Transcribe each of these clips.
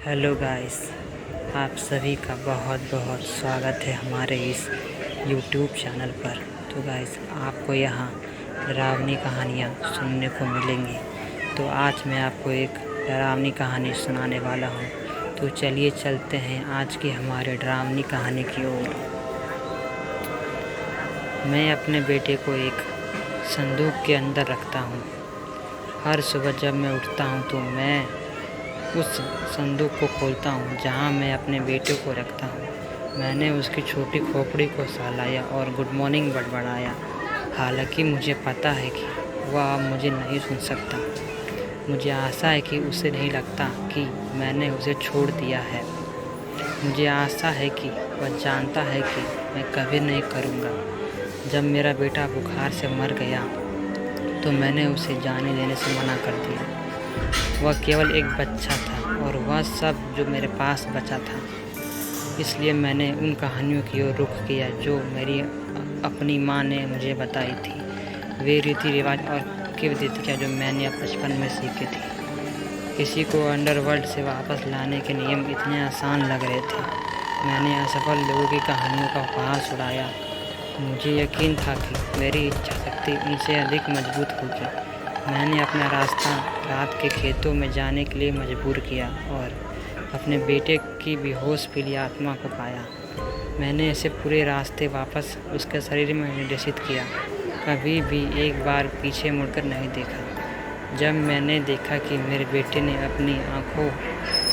Hello guys, आप सभी का बहुत बहुत स्वागत है हमारे इस यूट्यूब चैनल पर। तो गाइस, आपको यहाँ डरावनी कहानियाँ सुनने को मिलेंगी। तो आज मैं आपको एक डरावनी कहानी सुनाने वाला हूँ। तो चलिए चलते हैं आज की हमारे डरावनी कहानी की ओर। मैं अपने बेटे को एक संदूक के अंदर रखता हूँ। हर सुबह जब मैं उठता हूँ तो मैं उस संदूक को खोलता हूँ जहाँ मैं अपने बेटे को रखता हूँ। मैंने उसकी छोटी खोपड़ी को सहलाया और गुड मॉर्निंग बड़बड़ाया। हालांकि मुझे पता है कि वह अब मुझे नहीं सुन सकता। मुझे आशा है कि उसे नहीं लगता कि मैंने उसे छोड़ दिया है। मुझे आशा है कि वह जानता है कि मैं कभी नहीं करूँगा। जब मेरा बेटा बुखार से मर गया तो मैंने उसे जाने देने से मना कर दिया। वह केवल एक बच्चा था और वह सब जो मेरे पास बचा था। इसलिए मैंने उन कहानियों की ओर रुख किया जो मेरी अपनी माँ ने मुझे बताई थी। वे रीति रिवाज और किंवदंतियाँ जो मैंने बचपन में सीखी थी। किसी को अंडरवर्ल्ड से वापस लाने के नियम इतने आसान लग रहे थे। मैंने असफल लोगों की कहानियों का उपहास उड़ाया। मुझे यकीन था कि मेरी इच्छा शक्ति उनसे अधिक मजबूत होगी। मैंने अपना रास्ता रात के खेतों में जाने के लिए मजबूर किया और अपने बेटे की बेहोश पीली आत्मा को पाया। मैंने इसे पूरे रास्ते वापस उसके शरीर में निर्देशित किया, कभी भी एक बार पीछे मुड़कर नहीं देखा। जब मैंने देखा कि मेरे बेटे ने अपनी आंखों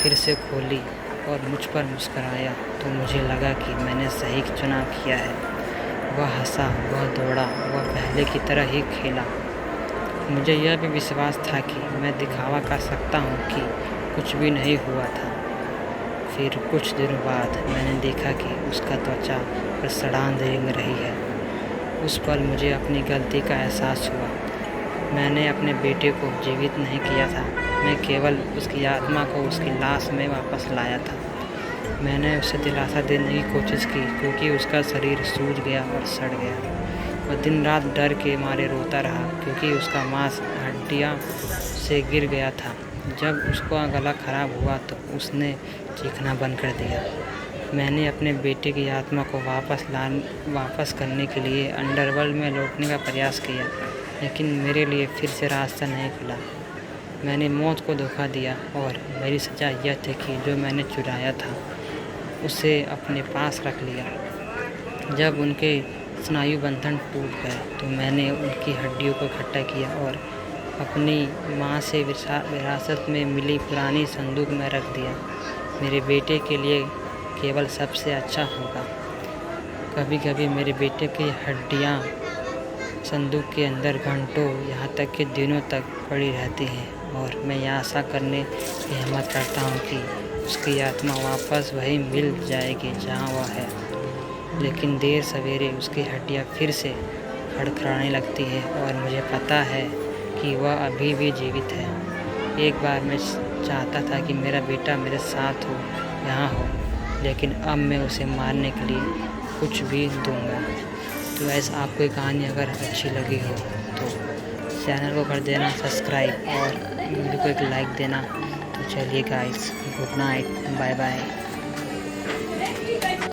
फिर से खोली और मुझ पर मुस्कराया तो मुझे लगा कि मैंने सही चुनाव किया है। वह हंसा, वह दौड़ा, वह पहले की तरह ही खेला। मुझे यह भी विश्वास था कि मैं दिखावा कर सकता हूँ कि कुछ भी नहीं हुआ था। फिर कुछ दिनों बाद मैंने देखा कि उसका त्वचा पर सड़ान रेंग रही है। उस पल मुझे अपनी गलती का एहसास हुआ। मैंने अपने बेटे को जीवित नहीं किया था, मैं केवल उसकी आत्मा को उसकी लाश में वापस लाया था। मैंने उसे दिलासा देने की कोशिश की क्योंकि उसका शरीर सूज गया और सड़ गया। वह दिन रात डर के मारे रोता रहा क्योंकि उसका मांस हड्डियाँ से गिर गया था। जब उसका गला खराब हुआ तो उसने चीखना बंद कर दिया। मैंने अपने बेटे की आत्मा को वापस करने के लिए अंडरवर्ल्ड में लौटने का प्रयास किया, लेकिन मेरे लिए फिर से रास्ता नहीं खुला। मैंने मौत को धोखा दिया और मेरी सज़ा यह थी कि जो मैंने चुराया था उसे अपने पास रख लिया। जब उनके स्नायु बंधन टूट गए तो मैंने उनकी हड्डियों को इकट्ठा किया और अपनी माँ से विरासत में मिली पुरानी संदूक में रख दिया। मेरे बेटे के लिए केवल सबसे अच्छा होगा। कभी कभी मेरे बेटे की हड्डियाँ संदूक के अंदर घंटों, यहाँ तक कि दिनों तक पड़ी रहती हैं और मैं यह आशा करने की हिम्मत करता हूँ कि उसकी आत्मा वापस वहीं मिल जाएगी जहाँ वह है। लेकिन देर सवेरे उसकी हड्डियाँ फिर से खड़खड़ाने लगती है और मुझे पता है कि वह अभी भी जीवित है। एक बार मैं चाहता था कि मेरा बेटा मेरे साथ हो, यहाँ हो, लेकिन अब मैं उसे मारने के लिए कुछ भी दूंगा। तो ऐसा आपको ये कहानी अगर अच्छी लगी हो तो चैनल को कर देना सब्सक्राइब और वीडियो को एक लाइक देना। तो चलिए guys, good night, bye bye.